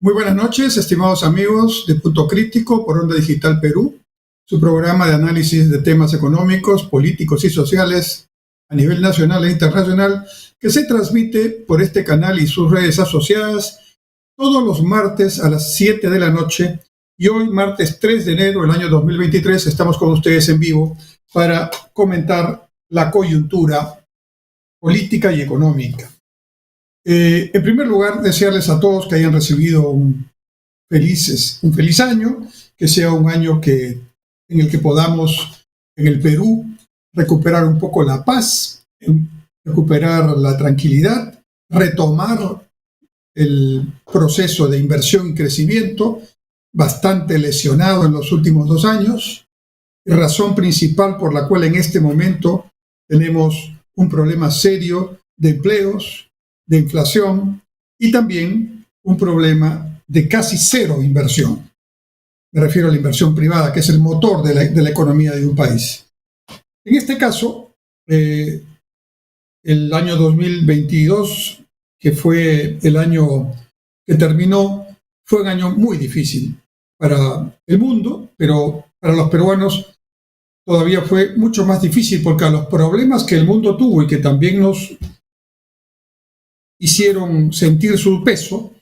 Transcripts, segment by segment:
Muy buenas noches, estimados amigos de Punto Crítico por Onda Digital Perú, su programa de análisis de temas económicos, políticos y sociales a nivel nacional e internacional, que se transmite por este canal y sus redes asociadas todos los martes a las 7 de la noche. Y hoy, martes 3 de enero del año 2023, estamos con ustedes en vivo para comentar la coyuntura política y económica. En primer lugar, desearles a todos que hayan recibido un feliz año, que sea un año en el que podamos en el Perú recuperar un poco la paz, recuperar la tranquilidad, retomar el proceso de inversión y crecimiento, bastante lesionado en los últimos 2 años, razón principal por la cual en este momento tenemos un problema serio de empleos, de inflación y también un problema de casi cero inversión. Me refiero a la inversión privada, que es el motor de la economía de un país. En este caso, el año 2022, que fue el año que terminó, fue un año muy difícil para el mundo, pero para los peruanos todavía fue mucho más difícil, porque a los problemas que el mundo tuvo y que también nos hicieron sentir su peso,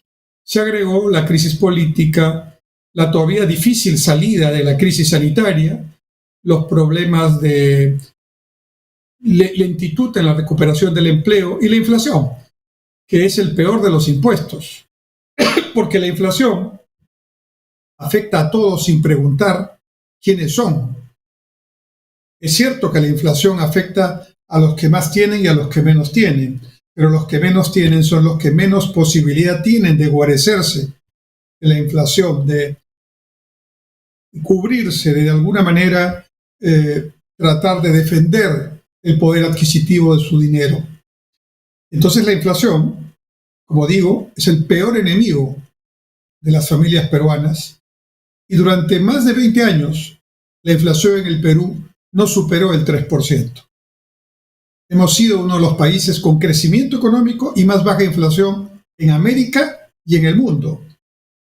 se agregó la crisis política, la todavía difícil salida de la crisis sanitaria, los problemas de lentitud en la recuperación del empleo y la inflación, que es el peor de los impuestos, porque la inflación afecta a todos sin preguntar quiénes son. Es cierto que la inflación afecta a los que más tienen y a los que menos tienen, pero los que menos tienen son los que menos posibilidad tienen de guarecerse de la inflación, de cubrirse, de alguna manera tratar de defender el poder adquisitivo de su dinero. Entonces la inflación, como digo, es el peor enemigo de las familias peruanas, y durante más de 20 años la inflación en el Perú no superó el 3%. Hemos sido uno de los países con crecimiento económico y más baja inflación en América y en el mundo.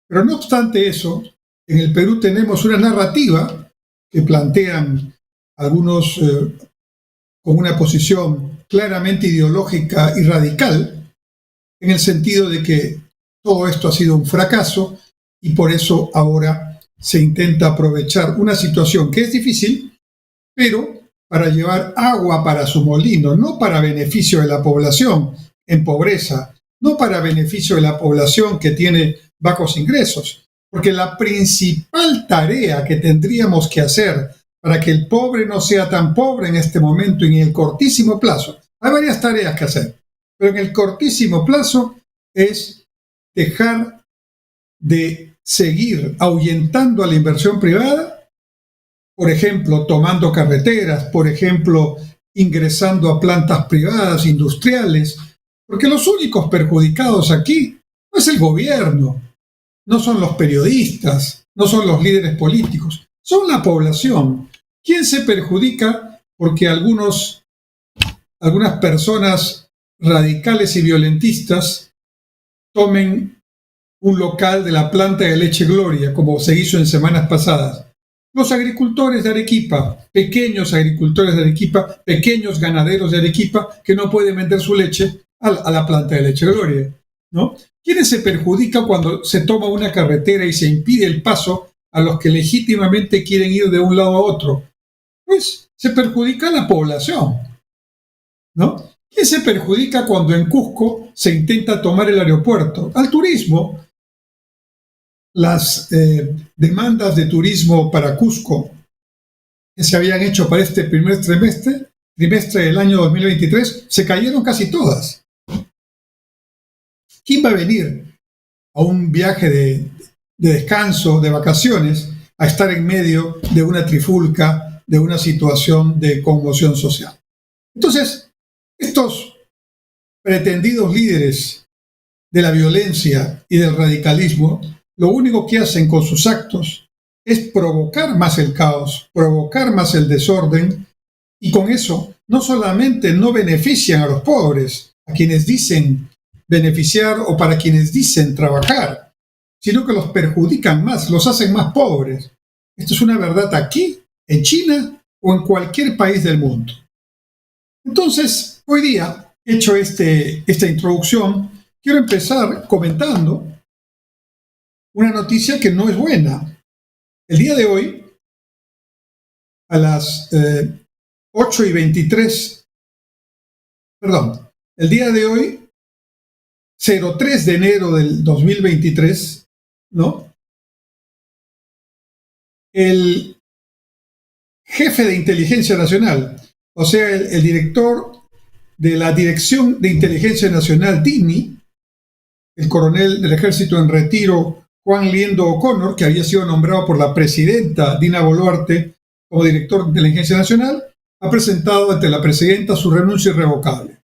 Pero no obstante eso, en el Perú tenemos una narrativa que plantean algunos con una posición claramente ideológica y radical, en el sentido de que todo esto ha sido un fracaso y por eso ahora se intenta aprovechar una situación que es difícil, pero para llevar agua para su molino, no para beneficio de la población en pobreza, no para beneficio de la población que tiene bajos ingresos, porque la principal tarea que tendríamos que hacer para que el pobre no sea tan pobre en este momento y en el cortísimo plazo, hay varias tareas que hacer, pero en el cortísimo plazo es dejar de seguir ahuyentando a la inversión privada, por ejemplo, tomando carreteras, por ejemplo, ingresando a plantas privadas, industriales, porque los únicos perjudicados aquí no es el gobierno, no son los periodistas, no son los líderes políticos, son la población. ¿Quién se perjudica? Porque algunas personas radicales y violentistas tomen un local de la planta de leche Gloria, como se hizo en semanas pasadas. Los agricultores de Arequipa, pequeños agricultores de Arequipa, pequeños ganaderos de Arequipa, que no pueden vender su leche a la planta de leche Gloria, ¿no? ¿Quiénes se perjudican cuando se toma una carretera y se impide el paso a los que legítimamente quieren ir de un lado a otro? Pues se perjudica a la población, ¿no? ¿Quién se perjudica cuando en Cusco se intenta tomar el aeropuerto? Al turismo. Las demandas de turismo para Cusco que se habían hecho para este primer trimestre del año 2023, se cayeron casi todas. ¿Quién va a venir a un viaje de descanso, de vacaciones, a estar en medio de una trifulca, de una situación de conmoción social? Entonces, estos pretendidos líderes de la violencia y del radicalismo, lo único que hacen con sus actos es provocar más el caos, provocar más el desorden, y con eso no solamente no benefician a los pobres, a quienes dicen beneficiar o para quienes dicen trabajar, sino que los perjudican más, los hacen más pobres. Esto es una verdad aquí, en China o en cualquier país del mundo. Entonces, hoy día, hecho esta introducción, quiero empezar comentando una noticia que no es buena. El día de hoy, a las 8:23, el día de hoy, 03 de enero del 2023, ¿no? El jefe de Inteligencia Nacional, o sea, el director de la Dirección de Inteligencia Nacional, DINI, el coronel del Ejército en retiro, Juan Liendo O'Connor, que había sido nombrado por la presidenta Dina Boluarte como director de Inteligencia Nacional, ha presentado ante la presidenta su renuncia irrevocable.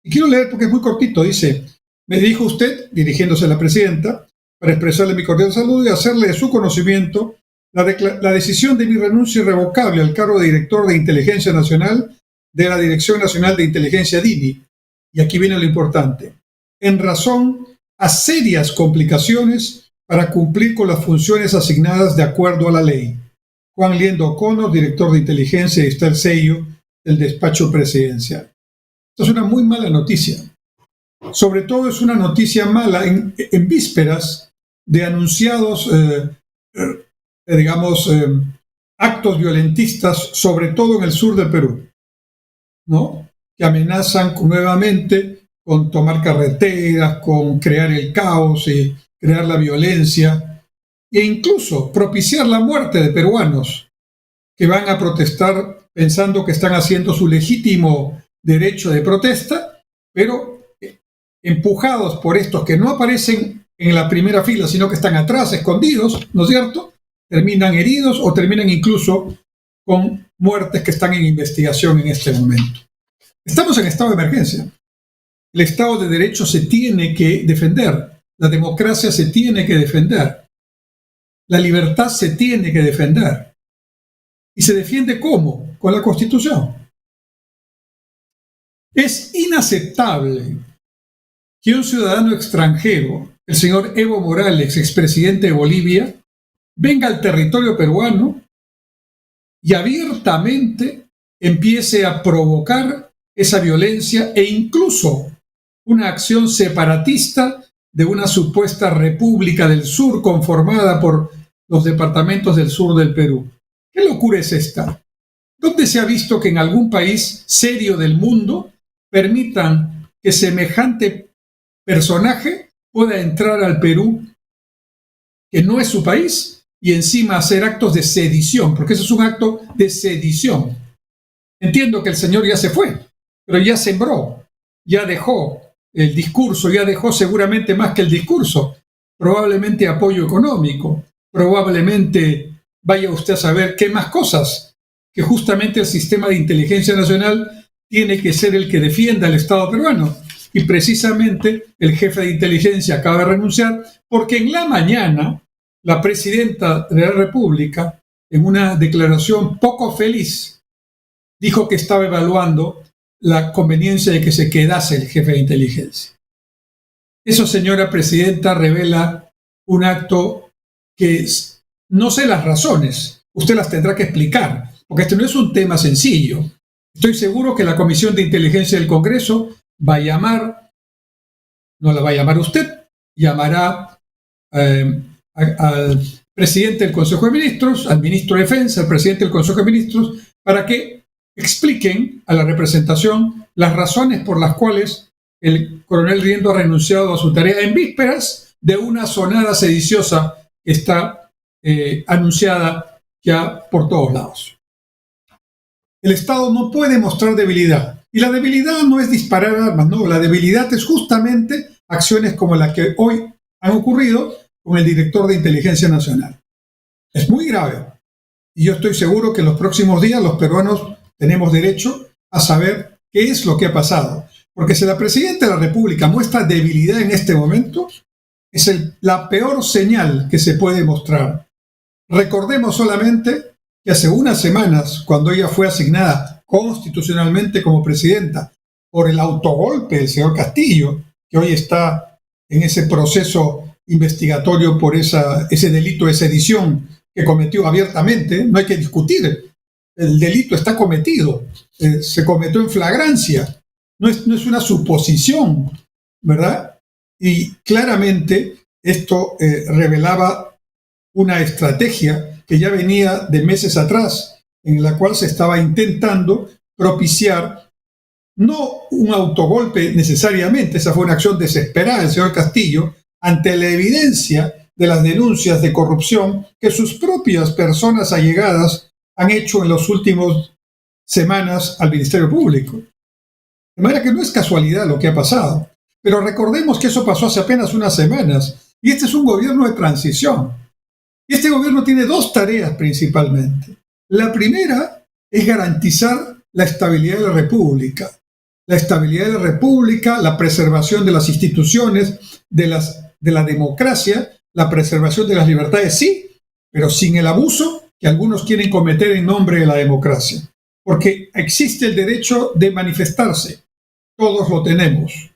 Y quiero leer porque es muy cortito, dice: me dirijo a usted, dirigiéndose a la presidenta, para expresarle mi cordial saludo y hacerle de su conocimiento la decisión de mi renuncia irrevocable al cargo de director de Inteligencia Nacional de la Dirección Nacional de Inteligencia DINI. Y aquí viene lo importante: en razón a serias complicaciones para cumplir con las funciones asignadas de acuerdo a la ley. Juan Liendo O'Connor, director de Inteligencia, y está el sello del despacho presidencial. Esto es una muy mala noticia. Sobre todo es una noticia mala en vísperas de anunciados actos violentistas, sobre todo en el sur del Perú, ¿no? Que amenazan nuevamente con tomar carreteras, con crear el caos y crear la violencia, e incluso propiciar la muerte de peruanos que van a protestar pensando que están haciendo su legítimo derecho de protesta, pero empujados por estos que no aparecen en la primera fila, sino que están atrás, escondidos, ¿no es cierto?, terminan heridos o terminan incluso con muertes que están en investigación en este momento. Estamos en estado de emergencia. El Estado de Derecho se tiene que defender, la democracia se tiene que defender, la libertad se tiene que defender. ¿Y se defiende cómo? Con la Constitución. Es inaceptable que un ciudadano extranjero, el señor Evo Morales, expresidente de Bolivia, venga al territorio peruano y abiertamente empiece a provocar esa violencia e incluso una acción separatista de una supuesta República del Sur conformada por los departamentos del sur del Perú. ¿Qué locura es esta? ¿Dónde se ha visto que en algún país serio del mundo permitan que semejante personaje pueda entrar al Perú, que no es su país, y encima hacer actos de sedición? Porque eso es un acto de sedición. Entiendo que el señor ya se fue, pero ya sembró, ya dejó el discurso, ya dejó seguramente más que el discurso, probablemente apoyo económico, probablemente vaya usted a saber qué más cosas, que justamente el sistema de inteligencia nacional tiene que ser el que defienda al Estado peruano. Y precisamente el jefe de inteligencia acaba de renunciar porque en la mañana la presidenta de la República, en una declaración poco feliz, dijo que estaba evaluando la conveniencia de que se quedase el jefe de inteligencia. Eso, señora presidenta, revela un acto que no sé las razones, usted las tendrá que explicar, porque este no es un tema sencillo. Estoy seguro que la Comisión de Inteligencia del Congreso va a llamar, no la va a llamar usted, llamará al presidente del Consejo de Ministros, al ministro de Defensa, al presidente del Consejo de Ministros, para que expliquen a la representación las razones por las cuales el coronel Liendo ha renunciado a su tarea en vísperas de una sonada sediciosa que está anunciada ya por todos lados. El Estado no puede mostrar debilidad. Y la debilidad no es disparar armas, no. La debilidad es justamente acciones como las que hoy han ocurrido con el director de Inteligencia Nacional. Es muy grave. Y yo estoy seguro que en los próximos días los peruanos tenemos derecho a saber qué es lo que ha pasado. Porque si la presidenta de la República muestra debilidad en este momento, es la peor señal que se puede mostrar. Recordemos solamente que hace unas semanas, cuando ella fue asignada constitucionalmente como presidenta por el autogolpe del señor Castillo, que hoy está en ese proceso investigatorio por ese delito de sedición que cometió abiertamente. No hay que discutir, el delito está cometido, se cometió en flagrancia, no es una suposición, ¿verdad? Y claramente esto revelaba una estrategia que ya venía de meses atrás, en la cual se estaba intentando propiciar no un autogolpe necesariamente, esa fue una acción desesperada del señor Castillo, ante la evidencia de las denuncias de corrupción que sus propias personas allegadas han hecho en las últimas semanas al Ministerio Público. De manera que no es casualidad lo que ha pasado. Pero recordemos que eso pasó hace apenas unas semanas y este es un gobierno de transición. Y este gobierno tiene dos tareas principalmente. La primera es garantizar la estabilidad de la República. La estabilidad de la República, la preservación de las instituciones, de la democracia, la preservación de las libertades, sí, pero sin el abuso que algunos quieren cometer en nombre de la democracia. Porque existe el derecho de manifestarse, todos lo tenemos,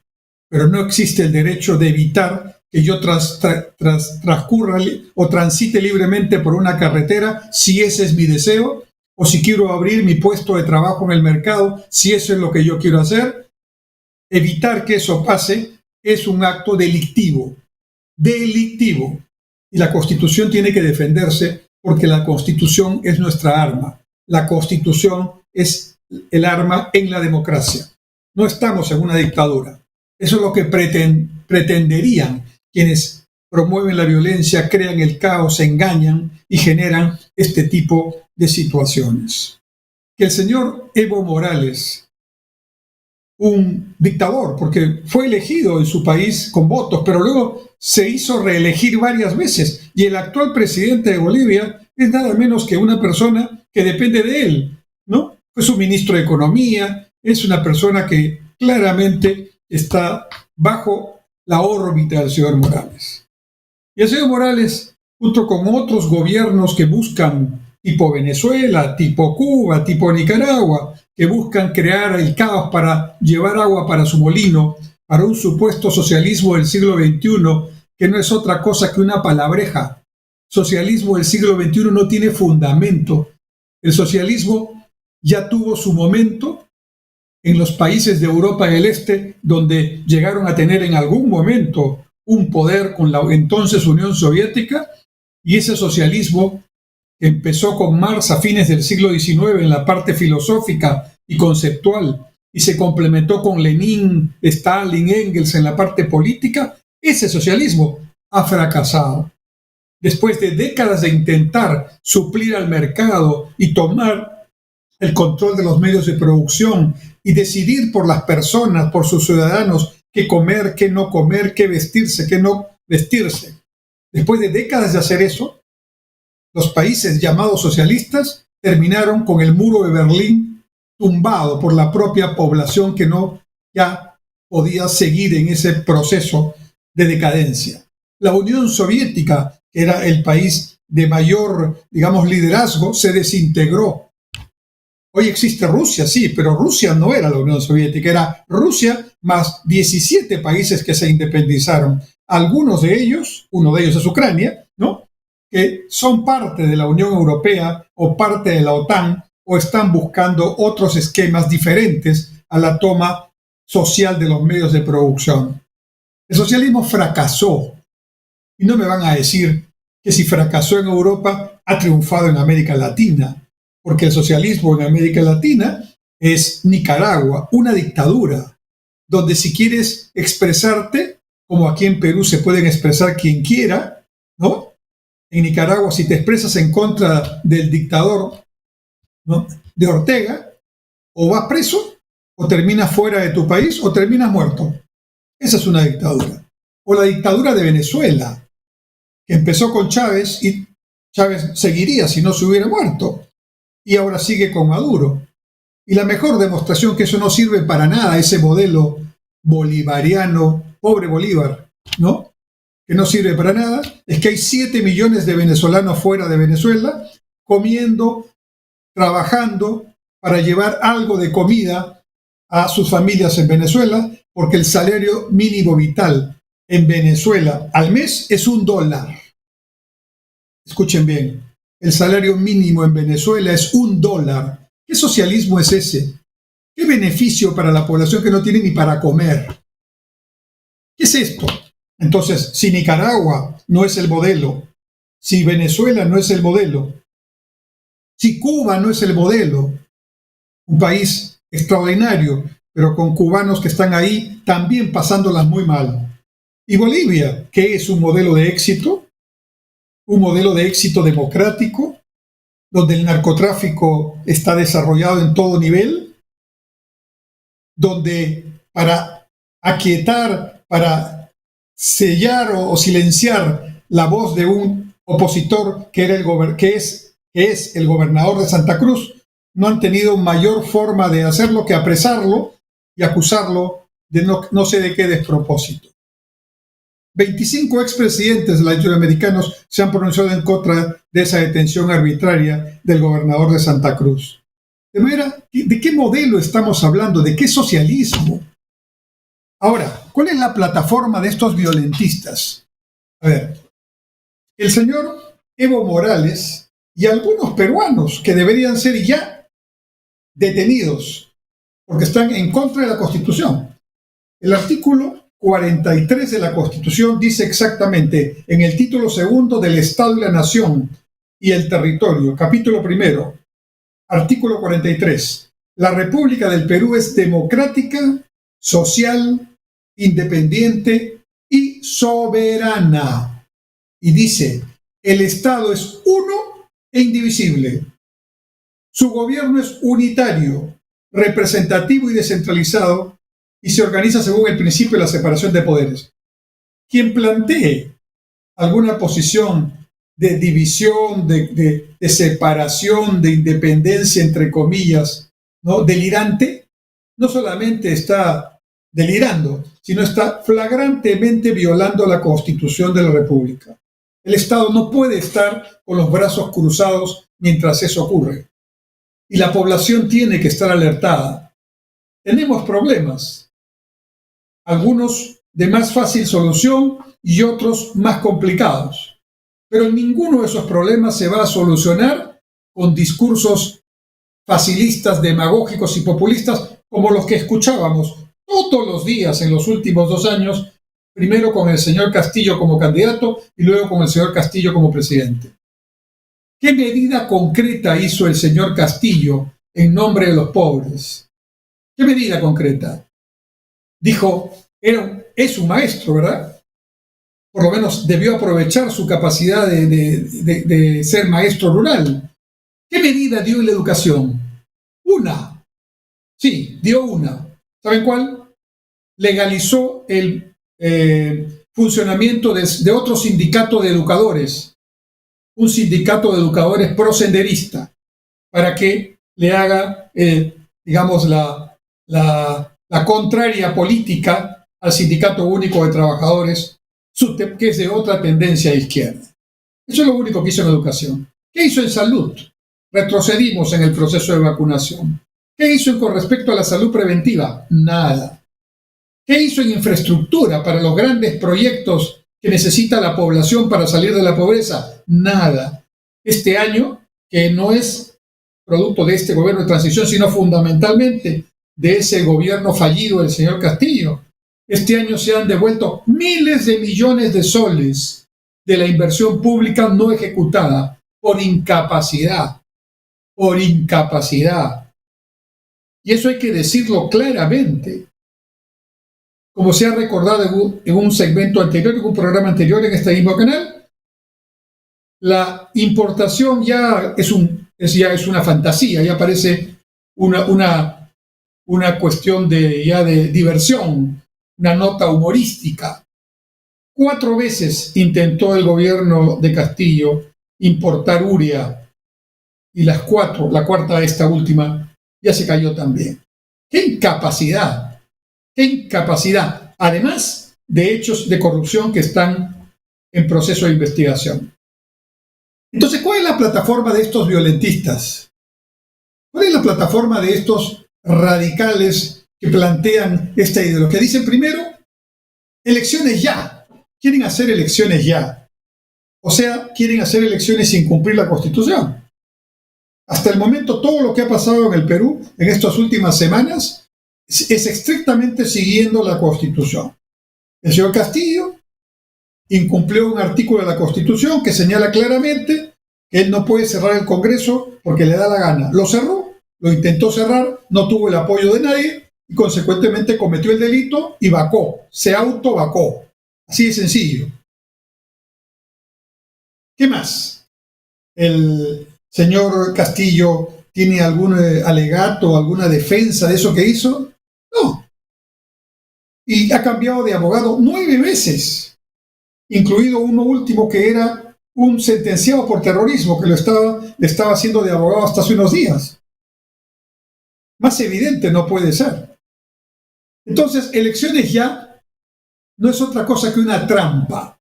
pero no existe el derecho de evitar que yo transcurra o transite libremente por una carretera si ese es mi deseo, o si quiero abrir mi puesto de trabajo en el mercado, si eso es lo que yo quiero hacer. Evitar que eso pase es un acto delictivo, delictivo. Y la Constitución tiene que defenderse porque la Constitución es nuestra arma. La Constitución es el arma en la democracia. No estamos en una dictadura. Eso es lo que pretenderían quienes promueven la violencia, crean el caos, se engañan y generan este tipo de situaciones. Que el señor Evo Morales, un dictador, porque fue elegido en su país con votos, pero luego se hizo reelegir varias veces, y el actual presidente de Bolivia es nada menos que una persona que depende de él, ¿no? Fue su ministro de Economía, es una persona que claramente está bajo la órbita del señor Morales. Y el señor Morales, junto con otros gobiernos que buscan, tipo Venezuela, tipo Cuba, tipo Nicaragua, que buscan crear el caos para llevar agua para su molino, para un supuesto socialismo del siglo XXI, que no es otra cosa que una palabreja. Socialismo del siglo XXI no tiene fundamento. El socialismo ya tuvo su momento en los países de Europa del Este, donde llegaron a tener en algún momento un poder con la entonces Unión Soviética, y ese socialismo que empezó con Marx a fines del siglo XIX en la parte filosófica y conceptual, y se complementó con Lenin, Stalin, Engels en la parte política, ese socialismo ha fracasado. Después de décadas de intentar suplir al mercado y tomar el control de los medios de producción y decidir por las personas, por sus ciudadanos, qué comer, qué no comer, qué vestirse, qué no vestirse. Después de décadas de hacer eso, los países llamados socialistas terminaron con el muro de Berlín tumbado por la propia población que no ya podía seguir en ese proceso de decadencia. La Unión Soviética, que era el país de mayor, digamos, liderazgo, se desintegró. Hoy existe Rusia, sí, pero Rusia no era la Unión Soviética, era Rusia más 17 países que se independizaron. Algunos de ellos, uno de ellos es Ucrania, ¿no?, que son parte de la Unión Europea o parte de la OTAN, o están buscando otros esquemas diferentes a la toma social de los medios de producción. El socialismo fracasó, y no me van a decir que si fracasó en Europa, ha triunfado en América Latina, porque el socialismo en América Latina es Nicaragua, una dictadura, donde si quieres expresarte, como aquí en Perú se pueden expresar quien quiera, ¿no? En Nicaragua, si te expresas en contra del dictador, ¿no?, de Ortega, o vas preso, o terminas fuera de tu país, o terminas muerto. Esa es una dictadura. O la dictadura de Venezuela, que empezó con Chávez, y Chávez seguiría si no se hubiera muerto, y ahora sigue con Maduro. Y la mejor demostración que eso no sirve para nada, ese modelo bolivariano, pobre Bolívar, ¿no?, que no sirve para nada, es que hay 7 millones de venezolanos fuera de Venezuela, comiendo, trabajando para llevar algo de comida a sus familias en Venezuela, porque el salario mínimo vital en Venezuela al mes es $1. Escuchen bien, el salario mínimo en Venezuela es $1. ¿Qué socialismo es ese? ¿Qué beneficio para la población que no tiene ni para comer? ¿Qué es esto? Entonces, si Nicaragua no es el modelo, si Venezuela no es el modelo, si Cuba no es el modelo, un país extraordinario, pero con cubanos que están ahí también pasándolas muy mal. Y Bolivia, que es un modelo de éxito, un modelo de éxito democrático, donde el narcotráfico está desarrollado en todo nivel, donde para aquietar, para sellar o silenciar la voz de un opositor que es el gobernador de Santa Cruz, no han tenido mayor forma de hacerlo que apresarlo y acusarlo de no sé de qué despropósito. 25 expresidentes latinoamericanos se han pronunciado en contra de esa detención arbitraria del gobernador de Santa Cruz. De manera, ¿de qué modelo estamos hablando? ¿De qué socialismo? Ahora, ¿cuál es la plataforma de estos violentistas? A ver, el señor Evo Morales y algunos peruanos que deberían ser ya detenidos porque están en contra de la Constitución. El artículo 43 de la Constitución dice exactamente en el título segundo del Estado y la Nación y el Territorio, capítulo primero, artículo 43. La República del Perú es democrática, social, independiente y soberana. Y dice, el Estado es uno e indivisible. Su gobierno es unitario, representativo y descentralizado, y se organiza según el principio de la separación de poderes. Quien plantee alguna posición de división, de separación, de independencia, entre comillas, ¿no?, delirante, no solamente está delirando, sino está flagrantemente violando la Constitución de la República. El Estado no puede estar con los brazos cruzados mientras eso ocurre. Y la población tiene que estar alertada. Tenemos problemas, algunos de más fácil solución y otros más complicados. Pero ninguno de esos problemas se va a solucionar con discursos facilistas, demagógicos y populistas como los que escuchábamos todos los días en los últimos 2 años, primero con el señor Castillo como candidato y luego con el señor Castillo como presidente. ¿Qué medida concreta hizo el señor Castillo en nombre de los pobres? ¿Qué medida concreta? Dijo, es un maestro, ¿verdad? Por lo menos debió aprovechar su capacidad de ser maestro rural. ¿Qué medida dio en la educación? Una. Sí, dio una. ¿Saben cuál? Legalizó el funcionamiento de otro sindicato de educadores, un sindicato de educadores prosenderista, para que le haga, digamos, la contraria política al Sindicato Único de Trabajadores, que es de otra tendencia a izquierda. Eso es lo único que hizo en educación. ¿Qué hizo en salud? Retrocedimos en el proceso de vacunación. ¿Qué hizo con respecto a la salud preventiva? Nada. ¿Qué hizo en infraestructura para los grandes proyectos que necesita la población para salir de la pobreza? Nada. Este año, que no es producto de este gobierno de transición, sino fundamentalmente de ese gobierno fallido del señor Castillo. Este año se han devuelto miles de millones de soles de la inversión pública no ejecutada por incapacidad. Por incapacidad. Y eso hay que decirlo claramente. Como se ha recordado en un segmento anterior, en un programa anterior en este mismo canal, la importación ya es una fantasía, ya parece una cuestión de diversión, una nota humorística. 4 veces intentó el gobierno de Castillo importar urea y la cuarta, esta última, ya se cayó también. ¡Qué incapacidad! ¡Qué incapacidad! Además de hechos de corrupción que están en proceso de investigación. Entonces, ¿cuál es la plataforma de estos violentistas? ¿Cuál es la plataforma de estos radicales que plantean esta ideología? Dicen primero, elecciones ya. Quieren hacer elecciones ya. O sea, quieren hacer elecciones sin cumplir la Constitución. Hasta el momento, todo lo que ha pasado en el Perú en estas últimas semanas es estrictamente siguiendo la Constitución. El señor Castillo incumplió un artículo de la Constitución que señala claramente que él no puede cerrar el Congreso porque le da la gana. Lo cerró, lo intentó cerrar, no tuvo el apoyo de nadie y consecuentemente cometió el delito y vacó, se auto-vacó. Así de sencillo. ¿Qué más? ¿El señor Castillo tiene algún alegato, alguna defensa de eso que hizo? No. Y ha cambiado de abogado 9 veces, incluido uno último que era un sentenciado por terrorismo que le estaba haciendo de abogado hasta hace unos días. Más evidente no puede ser. Entonces, elecciones ya no es otra cosa que una trampa.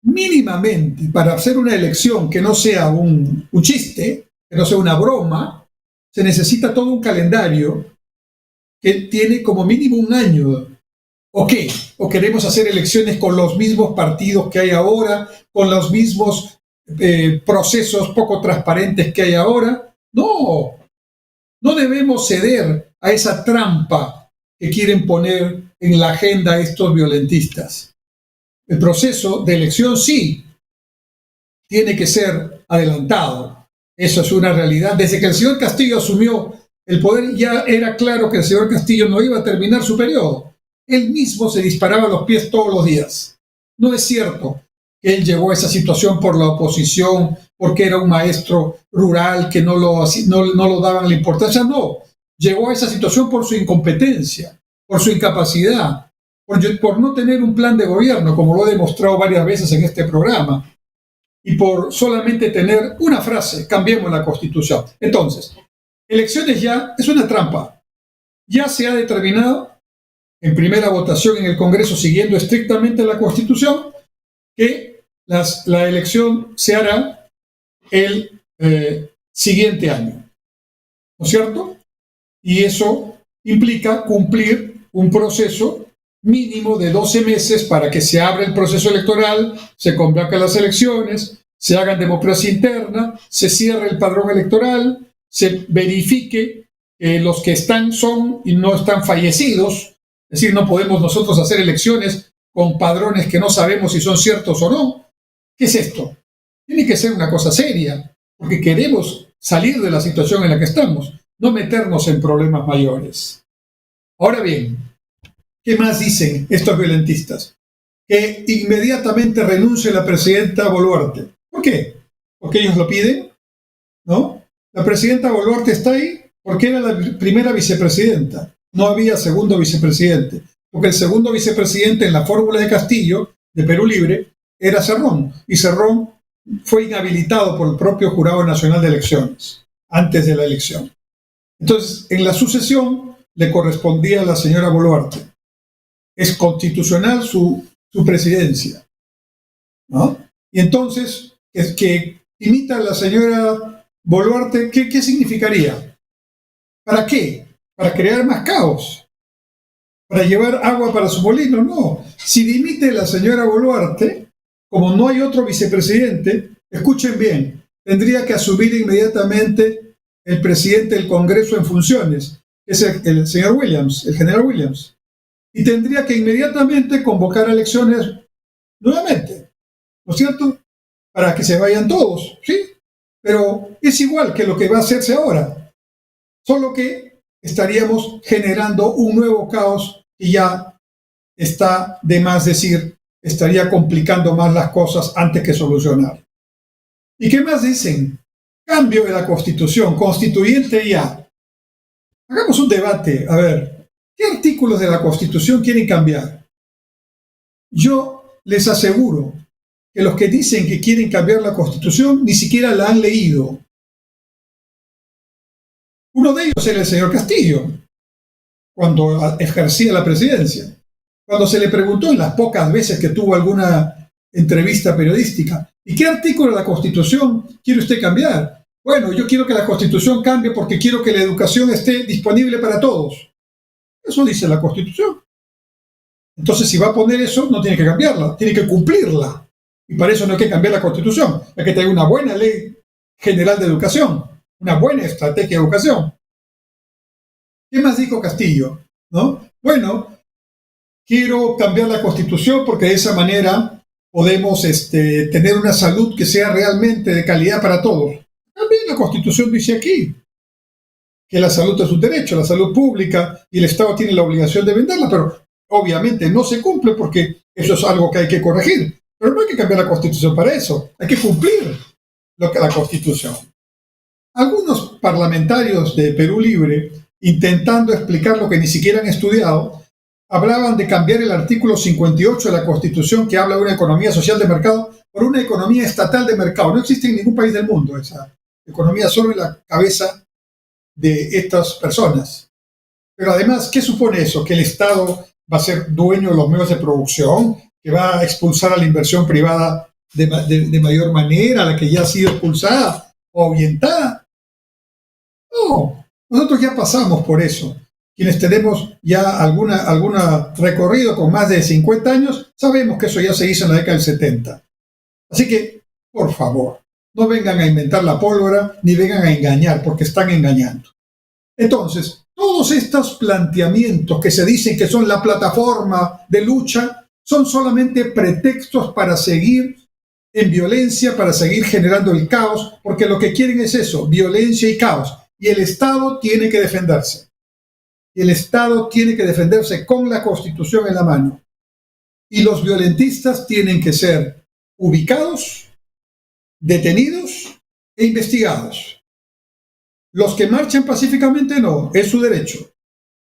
Mínimamente, para hacer una elección que no sea un chiste, que no sea una broma, se necesita todo un calendario que tiene como mínimo un año. ¿O qué? ¿O queremos hacer elecciones con los mismos partidos que hay ahora, con los mismos procesos poco transparentes que hay ahora? No, no debemos ceder a esa trampa que quieren poner en la agenda estos violentistas. El proceso de elección sí tiene que ser adelantado. Eso es una realidad. Desde que el señor Castillo asumió el poder ya era claro que el señor Castillo no iba a terminar su periodo. Él mismo se disparaba los pies todos los días. No es cierto que él llegó a esa situación por la oposición, porque era un maestro rural que no lo daban la importancia. No, llegó a esa situación por su incompetencia, por su incapacidad, por no tener un plan de gobierno, como lo he demostrado varias veces en este programa, y por solamente tener una frase: cambiemos la Constitución. Entonces, elecciones ya es una trampa. Ya se ha determinado en primera votación en el Congreso, siguiendo estrictamente la Constitución, que la elección se hará el siguiente año. ¿No es cierto? Y eso implica cumplir un proceso mínimo de 12 meses para que se abra el proceso electoral, se convoquen las elecciones, se hagan democracia interna, se cierre el padrón electoral, se verifique que los que son y no están fallecidos. Es decir, no podemos nosotros hacer elecciones con padrones que no sabemos si son ciertos o no. ¿Qué es esto? Tiene que ser una cosa seria, porque queremos salir de la situación en la que estamos, no meternos en problemas mayores. Ahora bien, ¿qué más dicen estos violentistas? Que inmediatamente renuncie la presidenta Boluarte. ¿Por qué? Porque ellos lo piden, ¿no? La presidenta Boluarte está ahí porque era la primera vicepresidenta. No había segundo vicepresidente, porque el segundo vicepresidente en la fórmula de Castillo, de Perú Libre, era Cerrón, y Cerrón fue inhabilitado por el propio Jurado Nacional de Elecciones, antes de la elección. Entonces, en la sucesión le correspondía a la señora Boluarte. Es constitucional su presidencia, ¿no? Y entonces, que imita a la señora Boluarte, ¿qué significaría? ¿Para qué? ¿Para crear más caos? ¿Para llevar agua para su molino? No. Si dimite la señora Boluarte, como no hay otro vicepresidente, escuchen bien, tendría que asumir inmediatamente el presidente del Congreso en funciones, que es el señor Williams, el general Williams, y tendría que inmediatamente convocar elecciones nuevamente, ¿no es cierto? Para que se vayan todos, ¿sí? Pero es igual que lo que va a hacerse ahora, solo que estaríamos generando un nuevo caos y ya está de más decir, estaría complicando más las cosas antes que solucionar. ¿Y qué más dicen? Cambio de la Constitución, constituyente ya. Hagamos un debate, a ver, ¿qué artículos de la Constitución quieren cambiar? Yo les aseguro que los que dicen que quieren cambiar la Constitución ni siquiera la han leído. Uno de ellos era el señor Castillo, cuando ejercía la presidencia. Cuando se le preguntó en las pocas veces que tuvo alguna entrevista periodística, ¿y qué artículo de la Constitución quiere usted cambiar? Bueno, yo quiero que la Constitución cambie porque quiero que la educación esté disponible para todos. Eso dice la Constitución. Entonces, si va a poner eso, no tiene que cambiarla, tiene que cumplirla. Y para eso no hay que cambiar la Constitución, hay que tener una buena ley general de educación, una buena estrategia de educación. ¿Qué más dijo Castillo? ¿No? Bueno, quiero cambiar la Constitución porque de esa manera podemos tener una salud que sea realmente de calidad para todos. También la Constitución dice aquí que la salud es un derecho, la salud pública, y el Estado tiene la obligación de venderla, pero obviamente no se cumple porque eso es algo que hay que corregir. Pero no hay que cambiar la Constitución para eso, hay que cumplir la Constitución. Algunos parlamentarios de Perú Libre, intentando explicar lo que ni siquiera han estudiado, hablaban de cambiar el artículo 58 de la Constitución, que habla de una economía social de mercado, por una economía estatal de mercado. No existe en ningún país del mundo esa economía, solo en la cabeza de estas personas. Pero además, ¿qué supone eso? Que el Estado va a ser dueño de los medios de producción, que va a expulsar a la inversión privada de mayor manera, a la que ya ha sido expulsada o ahuyentada. No, nosotros ya pasamos por eso. Quienes tenemos ya algún recorrido con más de 50 años, sabemos que eso ya se hizo en la década del 70. Así que, por favor, no vengan a inventar la pólvora ni vengan a engañar, porque están engañando. Entonces, todos estos planteamientos que se dicen que son la plataforma de lucha son solamente pretextos para seguir en violencia, para seguir generando el caos, porque lo que quieren es eso, violencia y caos. Y el Estado tiene que defenderse. Y el Estado tiene que defenderse con la Constitución en la mano. Y los violentistas tienen que ser ubicados, detenidos e investigados. Los que marchan pacíficamente no, es su derecho.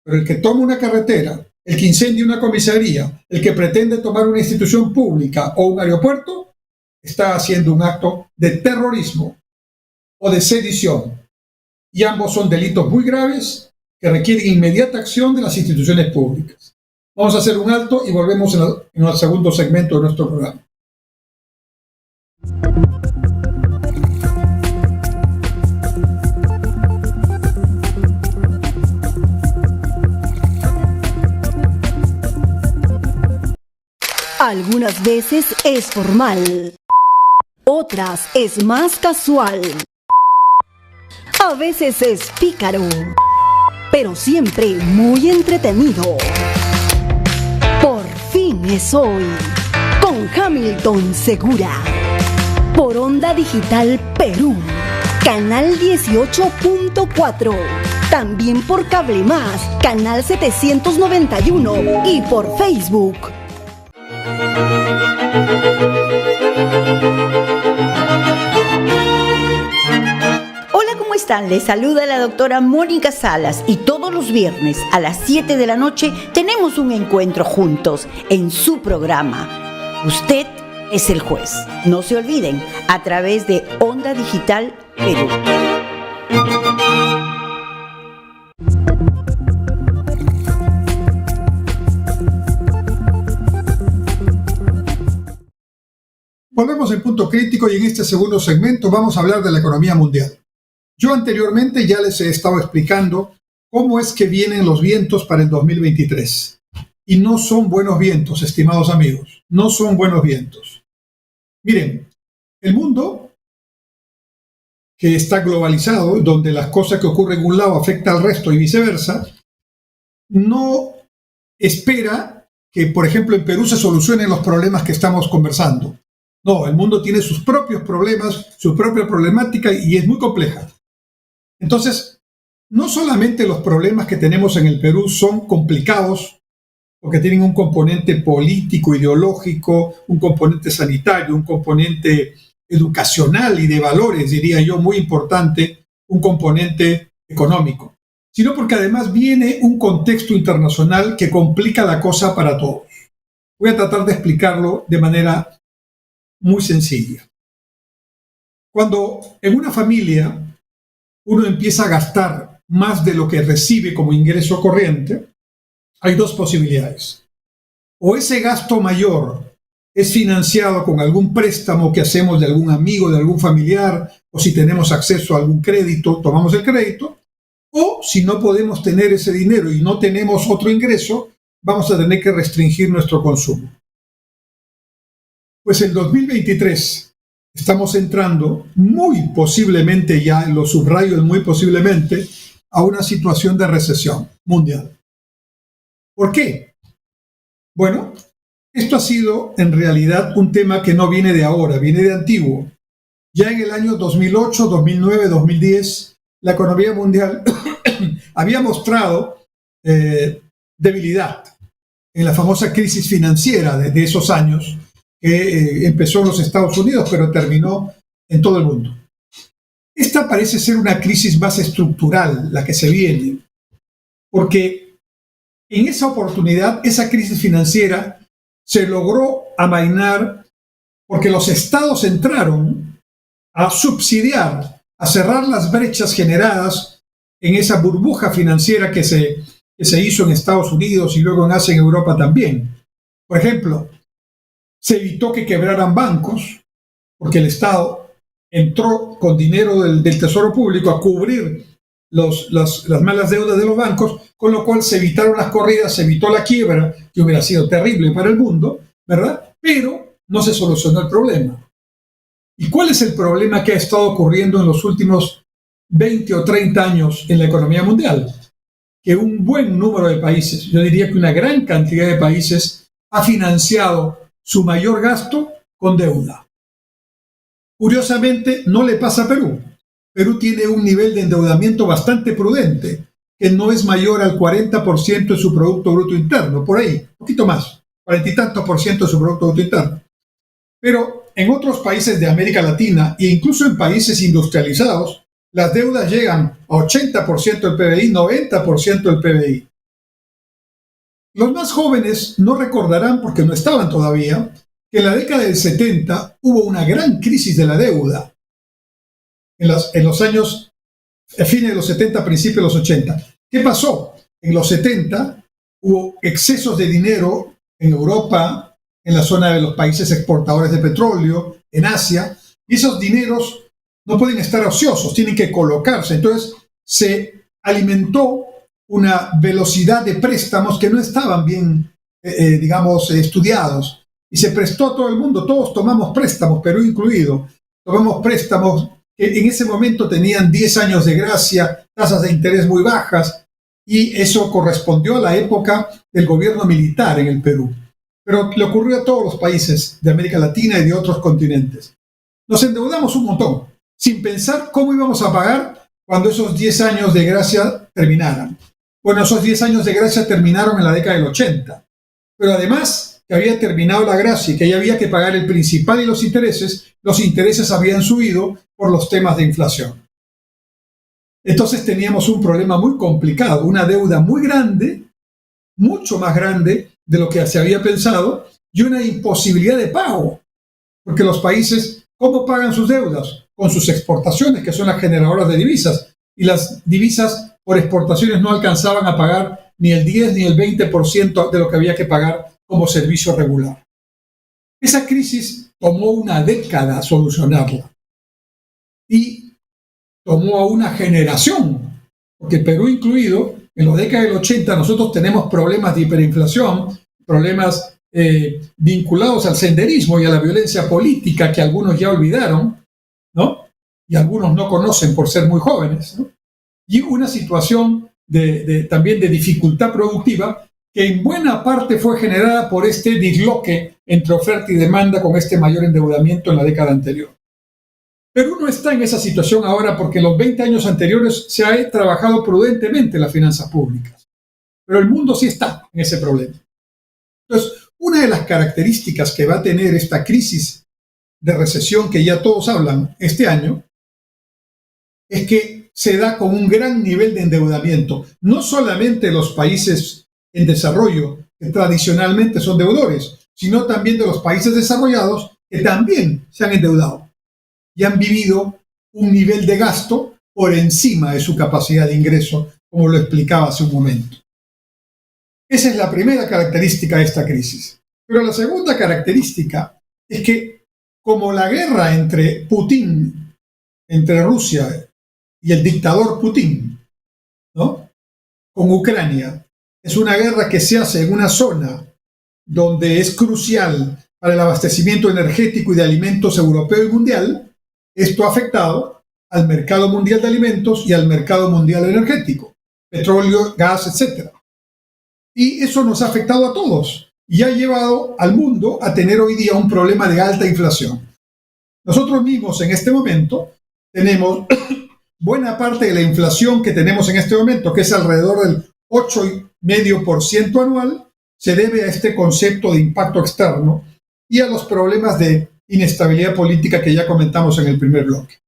Pero el que toma una carretera, el que incendia una comisaría, el que pretende tomar una institución pública o un aeropuerto, está haciendo un acto de terrorismo o de sedición. Y ambos son delitos muy graves que requieren inmediata acción de las instituciones públicas. Vamos a hacer un alto y volvemos en el segundo segmento de nuestro programa. Algunas veces es formal, otras es más casual, a veces es pícaro, pero siempre muy entretenido. Por fin es hoy, con Hamilton Segura, por Onda Digital Perú, canal 18.4, también por Cable Más, canal 791 y por Facebook. Hola, ¿cómo están? Les saluda la doctora Mónica Salas y todos los viernes a las 7 de la noche tenemos un encuentro juntos en su programa. Usted es el juez. No se olviden, a través de Onda Digital Perú. Volvemos al punto crítico y en este segundo segmento vamos a hablar de la economía mundial. Yo anteriormente ya les he estado explicando cómo es que vienen los vientos para el 2023. Y no son buenos vientos, estimados amigos, no son buenos vientos. Miren, el mundo que está globalizado, donde las cosas que ocurren en un lado afectan al resto y viceversa, no espera que, por ejemplo, en Perú se solucionen los problemas que estamos conversando. No, el mundo tiene sus propios problemas, su propia problemática y es muy compleja. Entonces, no solamente los problemas que tenemos en el Perú son complicados porque tienen un componente político, ideológico, un componente sanitario, un componente educacional y de valores, diría yo, muy importante, un componente económico, sino porque además viene un contexto internacional que complica la cosa para todos. Voy a tratar de explicarlo de manera muy sencilla. Cuando en una familia uno empieza a gastar más de lo que recibe como ingreso corriente, hay dos posibilidades. O ese gasto mayor es financiado con algún préstamo que hacemos de algún amigo, de algún familiar, o si tenemos acceso a algún crédito, tomamos el crédito, o si no podemos tener ese dinero y no tenemos otro ingreso, vamos a tener que restringir nuestro consumo. Pues en 2023 estamos entrando muy posiblemente ya, lo subrayo el muy posiblemente, a una situación de recesión mundial. ¿Por qué? Bueno, esto ha sido en realidad un tema que no viene de ahora, viene de antiguo. Ya en el año 2008, 2009, 2010, la economía mundial había mostrado debilidad en la famosa crisis financiera de esos años, que empezó en los Estados Unidos, pero terminó en todo el mundo. Esta parece ser una crisis más estructural, la que se viene, porque en esa oportunidad, esa crisis financiera se logró amainar porque los estados entraron a subsidiar, a cerrar las brechas generadas en esa burbuja financiera que se hizo en Estados Unidos y luego en Asia y en Europa también. Por ejemplo, se evitó que quebraran bancos porque el Estado entró con dinero del Tesoro Público a cubrir las malas deudas de los bancos, con lo cual se evitaron las corridas, se evitó la quiebra, que hubiera sido terrible para el mundo, ¿verdad? Pero no se solucionó el problema. ¿Y cuál es el problema que ha estado ocurriendo en los últimos 20 o 30 años en la economía mundial? Que un buen número de países, yo diría que una gran cantidad de países, ha financiado su mayor gasto con deuda. Curiosamente, no le pasa a Perú. Perú tiene un nivel de endeudamiento bastante prudente, que no es mayor al 40% de su Producto Bruto Interno, por ahí, un poquito más, 40 y tantos por ciento de su Producto Bruto Interno. Pero en otros países de América Latina e incluso en países industrializados, las deudas llegan a 80% del PBI, 90% del PBI. Los más jóvenes no recordarán, porque no estaban todavía, que en la década del 70 hubo una gran crisis de la deuda. En los años, a fines de los 70, principios de los 80. ¿Qué pasó? En los 70 hubo excesos de dinero en Europa, en la zona de los países exportadores de petróleo, en Asia, y esos dineros no pueden estar ociosos, tienen que colocarse. Entonces se alimentó una velocidad de préstamos que no estaban bien, estudiados, y se prestó a todo el mundo. Todos tomamos préstamos, Perú incluido. Tomamos préstamos que en ese momento tenían 10 años de gracia, tasas de interés muy bajas, y eso correspondió a la época del gobierno militar en el Perú. Pero le ocurrió a todos los países de América Latina y de otros continentes. Nos endeudamos un montón, sin pensar cómo íbamos a pagar cuando esos 10 años de gracia terminaran. Bueno, esos 10 años de gracia terminaron en la década del 80. Pero además que había terminado la gracia y que ya había que pagar el principal y los intereses habían subido por los temas de inflación. Entonces teníamos un problema muy complicado, una deuda muy grande, mucho más grande de lo que se había pensado, y una imposibilidad de pago. Porque los países, ¿cómo pagan sus deudas? Con sus exportaciones, que son las generadoras de divisas. Y las divisas por exportaciones no alcanzaban a pagar ni el 10 ni el 20% de lo que había que pagar como servicio regular. Esa crisis tomó una década solucionarla. Y tomó a una generación, porque Perú incluido, en la década del 80 nosotros tenemos problemas de hiperinflación, problemas vinculados al senderismo y a la violencia política que algunos ya olvidaron, ¿no? Y algunos no conocen por ser muy jóvenes, ¿no? Y una situación también de dificultad productiva que en buena parte fue generada por este disloque entre oferta y demanda con este mayor endeudamiento en la década anterior. Perú no está en esa situación ahora porque en los 20 años anteriores se ha trabajado prudentemente las finanzas públicas. Pero el mundo sí está en ese problema. Entonces, una de las características que va a tener esta crisis de recesión que ya todos hablan este año es que se da con un gran nivel de endeudamiento. No solamente los países en desarrollo, que tradicionalmente son deudores, sino también de los países desarrollados que también se han endeudado y han vivido un nivel de gasto por encima de su capacidad de ingreso, como lo explicaba hace un momento. Esa es la primera característica de esta crisis. Pero la segunda característica es que, como la guerra entre Putin, entre Rusia y el dictador Putin, ¿no?, con Ucrania, es una guerra que se hace en una zona donde es crucial para el abastecimiento energético y de alimentos europeo y mundial, esto ha afectado al mercado mundial de alimentos y al mercado mundial energético, petróleo, gas, etc. Y eso nos ha afectado a todos y ha llevado al mundo a tener hoy día un problema de alta inflación. Nosotros mismos en este momento tenemos buena parte de la inflación que tenemos en este momento, que es alrededor del 8,5% anual, se debe a este concepto de impacto externo y a los problemas de inestabilidad política que ya comentamos en el primer bloque.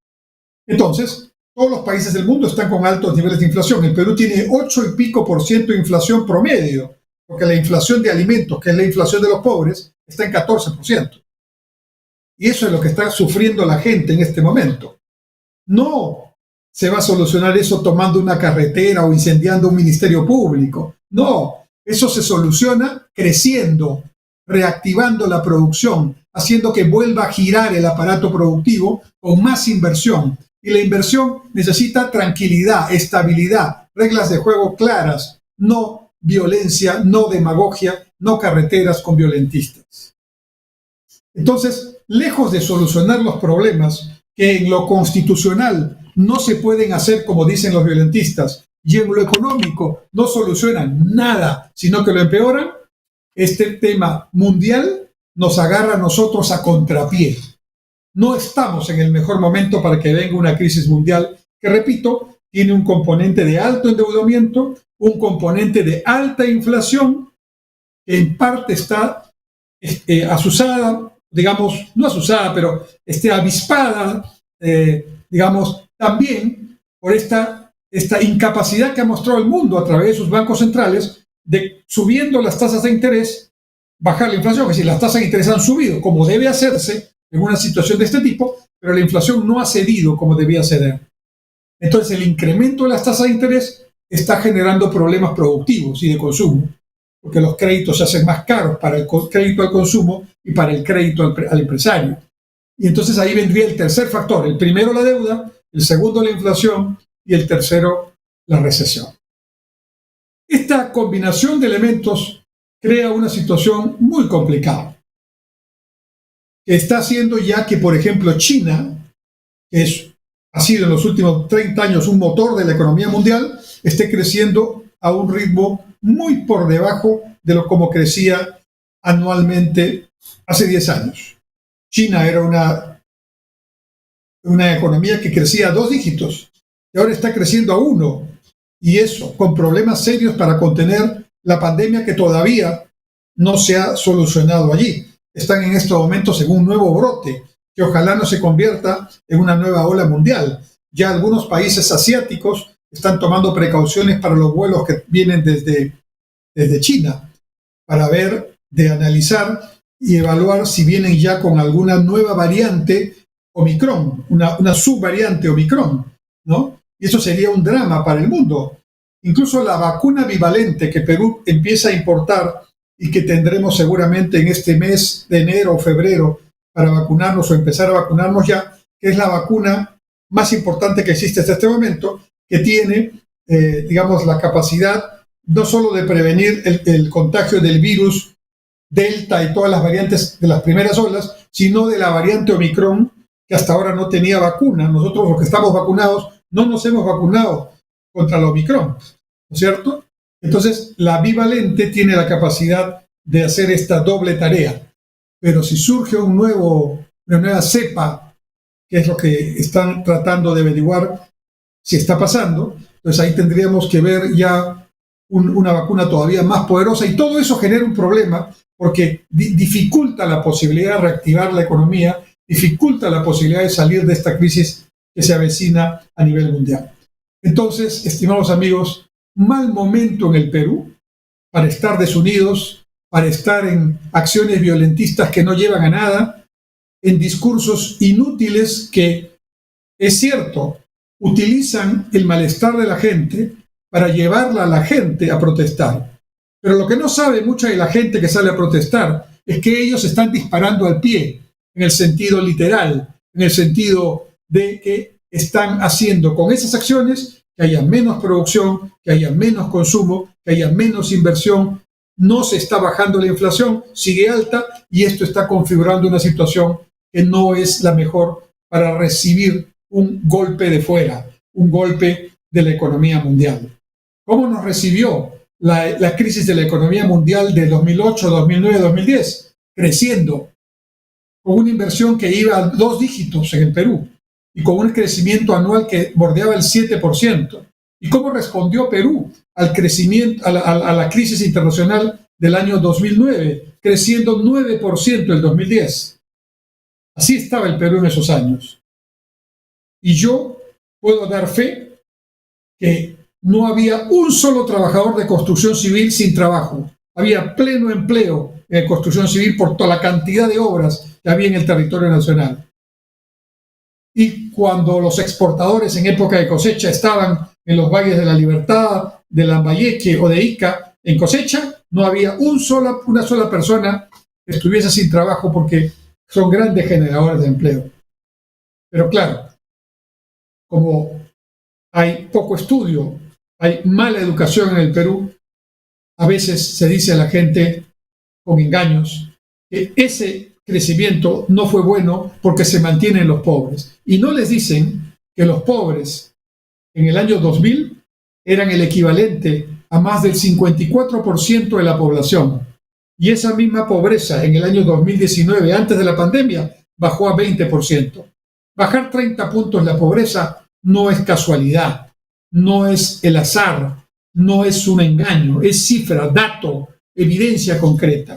Entonces, todos los países del mundo están con altos niveles de inflación. El Perú tiene 8 y pico por ciento de inflación promedio, porque la inflación de alimentos, que es la inflación de los pobres, está en 14%. Y eso es lo que está sufriendo la gente en este momento. No se va a solucionar eso tomando una carretera o incendiando un ministerio público. No, eso se soluciona creciendo, reactivando la producción, haciendo que vuelva a girar el aparato productivo con más inversión. Y la inversión necesita tranquilidad, estabilidad, reglas de juego claras, no violencia, no demagogia, no carreteras con violentistas. Entonces, lejos de solucionar los problemas que en lo constitucional no se pueden hacer como dicen los violentistas, y en lo económico no solucionan nada, sino que lo empeoran, este tema mundial nos agarra a nosotros a contrapié. No estamos en el mejor momento para que venga una crisis mundial que, repito, tiene un componente de alto endeudamiento, un componente de alta inflación, que en parte está asusada, digamos, no asusada, pero avispada, digamos, también por esta incapacidad que ha mostrado el mundo a través de sus bancos centrales de, subiendo las tasas de interés, bajar la inflación. Es decir, las tasas de interés han subido como debe hacerse en una situación de este tipo, pero la inflación no ha cedido como debía ceder. Entonces, el incremento de las tasas de interés está generando problemas productivos y de consumo, porque los créditos se hacen más caros para el crédito al consumo y para el crédito al empresario. Y entonces ahí vendría el tercer factor. El primero, la deuda; el segundo, la inflación; y el tercero, la recesión. Esta combinación de elementos crea una situación muy complicada, que está haciendo ya que, por ejemplo, China, que ha sido en los últimos 30 años un motor de la economía mundial, esté creciendo a un ritmo muy por debajo de lo como crecía anualmente hace 10 años. China era una economía que crecía a 2 dígitos y ahora está creciendo a 1, y eso con problemas serios para contener la pandemia que todavía no se ha solucionado allí. Están en estos momentos en un nuevo brote que ojalá no se convierta en una nueva ola mundial. Ya algunos países asiáticos están tomando precauciones para los vuelos que vienen desde China, para analizar y evaluar si vienen ya con alguna nueva variante Omicron, una subvariante Omicron, ¿no? Y eso sería un drama para el mundo. Incluso la vacuna bivalente que Perú empieza a importar y que tendremos seguramente en este mes de enero o febrero para vacunarnos o empezar a vacunarnos ya, que es la vacuna más importante que existe hasta este momento, que tiene, digamos, la capacidad no solo de prevenir el contagio del virus Delta y todas las variantes de las primeras olas, sino de la variante Omicron, que hasta ahora no tenía vacuna. Nosotros, los que estamos vacunados, no nos hemos vacunado contra la Omicron, ¿no es cierto? Entonces, la bivalente tiene la capacidad de hacer esta doble tarea. Pero si surge una nueva cepa, que es lo que están tratando de averiguar si está pasando, pues ahí tendríamos que ver ya una vacuna todavía más poderosa, y todo eso genera un problema porque dificulta la posibilidad de reactivar la economía, dificulta la posibilidad de salir de esta crisis que se avecina a nivel mundial. Entonces, estimados amigos, mal momento en el Perú para estar desunidos, para estar en acciones violentistas que no llevan a nada, en discursos inútiles que, es cierto, utilizan el malestar de la gente para llevarla a la gente a protestar. Pero lo que no sabe mucha de la gente que sale a protestar es que ellos están disparando al pie, en el sentido literal, en el sentido de que están haciendo con esas acciones que haya menos producción, que haya menos consumo, que haya menos inversión, no se está bajando la inflación, sigue alta y esto está configurando una situación que no es la mejor para recibir un golpe de fuera, un golpe de la economía mundial. ¿Cómo nos recibió la crisis de la economía mundial de 2008, 2009, 2010? Creciendo, con una inversión que iba a 2 dígitos en el Perú y con un crecimiento anual que bordeaba el 7%. ¿Y cómo respondió Perú al crecimiento, a la crisis internacional del año 2009? Creciendo 9% el 2010. Así estaba el Perú en esos años. Y yo puedo dar fe que no había un solo trabajador de construcción civil sin trabajo. Había pleno empleo en construcción civil por toda la cantidad de obras que había en el territorio nacional. Y cuando los exportadores en época de cosecha estaban en los valles de la Libertad, de Lambayeque o de Ica en cosecha, no había una sola persona que estuviese sin trabajo porque son grandes generadores de empleo. Pero claro, como hay poco estudio, hay mala educación en el Perú, a veces se dice a la gente con engaños que ese crecimiento no fue bueno porque se mantienen los pobres. Y no les dicen que los pobres en el año 2000 eran el equivalente a más del 54% de la población. Y esa misma pobreza en el año 2019, antes de la pandemia, bajó a 20%. Bajar 30 puntos la pobreza no es casualidad, no es el azar, no es un engaño, es cifra, dato, evidencia concreta.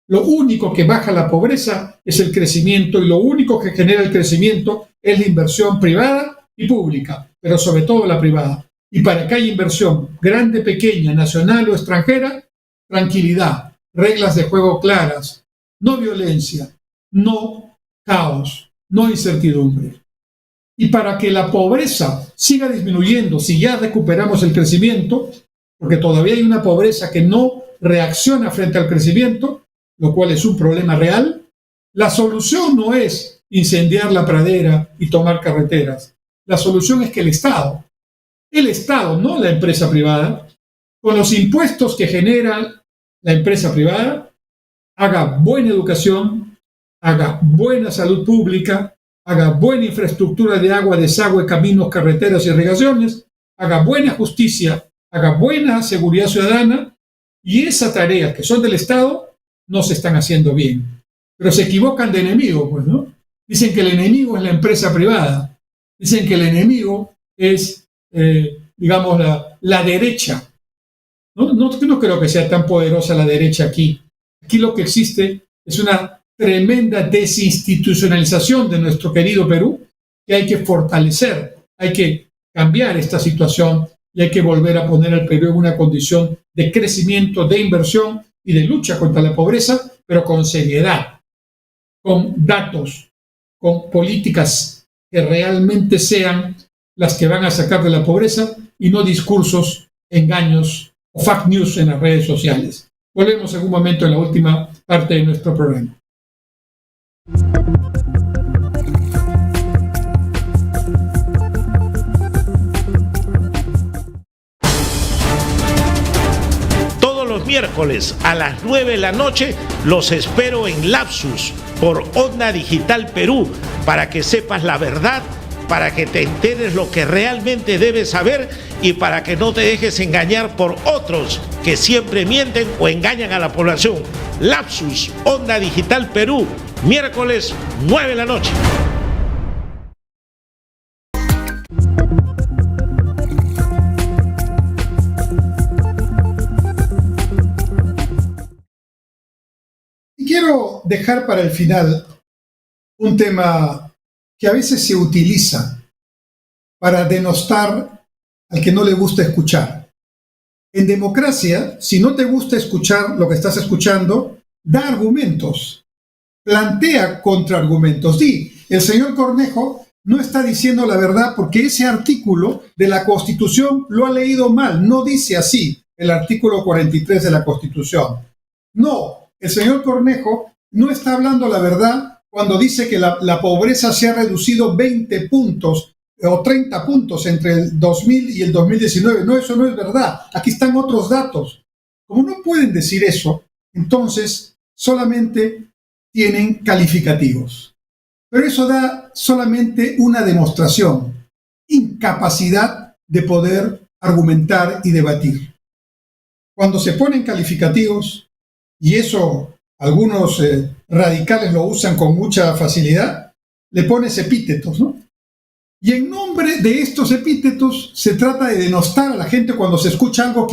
Lo único que baja la pobreza es el crecimiento y lo único que genera el crecimiento es la inversión privada y pública, pero sobre todo la privada. Y para que haya inversión grande, pequeña, nacional o extranjera, tranquilidad, reglas de juego claras, no violencia, no caos, no incertidumbre. Y para que la pobreza siga disminuyendo, si ya recuperamos el crecimiento, porque todavía hay una pobreza que no reacciona frente al crecimiento, lo cual es un problema real, la solución no es incendiar la pradera y tomar carreteras. La solución es que el Estado, no la empresa privada, con los impuestos que genera la empresa privada, haga buena educación, haga buena salud pública, haga buena infraestructura de agua, desagüe, caminos, carreteras y irrigaciones, haga buena justicia, haga buena seguridad ciudadana, y esas tareas que son del Estado no se están haciendo bien. Pero se equivocan de enemigo, pues, ¿no? Dicen que el enemigo es la empresa privada, dicen que el enemigo es, digamos, la derecha. No creo que sea tan poderosa la derecha aquí. Aquí lo que existe es una tremenda desinstitucionalización de nuestro querido Perú, que hay que fortalecer, hay que cambiar esta situación y hay que volver a poner al Perú en una condición de crecimiento, de inversión y de lucha contra la pobreza, pero con seriedad, con datos, con políticas que realmente sean las que van a sacar de la pobreza y no discursos, engaños o fake news en las redes sociales. Volvemos en un momento en la última parte de nuestro programa. Todos los miércoles a las 9 de la noche los espero en Lapsus por Onda Digital Perú para que sepas la verdad, para que te enteres lo que realmente debes saber y para que no te dejes engañar por otros que siempre mienten o engañan a la población. Lapsus, Onda Digital Perú, miércoles 9 de la noche. Y quiero dejar para el final un tema que a veces se utiliza para denostar al que no le gusta escuchar. En democracia, si no te gusta escuchar lo que estás escuchando, da argumentos, plantea contraargumentos. El señor Cornejo no está diciendo la verdad porque ese artículo de la Constitución lo ha leído mal, no dice así el artículo 43 de la Constitución. No, el señor Cornejo no está hablando la verdad cuando dice que la pobreza se ha reducido 20 puntos o 30 puntos entre el 2000 y el 2019. No, eso no es verdad. Aquí están otros datos. Como no pueden decir eso, entonces solamente tienen calificativos. Pero eso da solamente una demostración, incapacidad de poder argumentar y debatir. Cuando se ponen calificativos, y eso algunos radicales lo usan con mucha facilidad, le pones epítetos, ¿no? Y en nombre de estos epítetos se trata de denostar a la gente cuando se escucha algo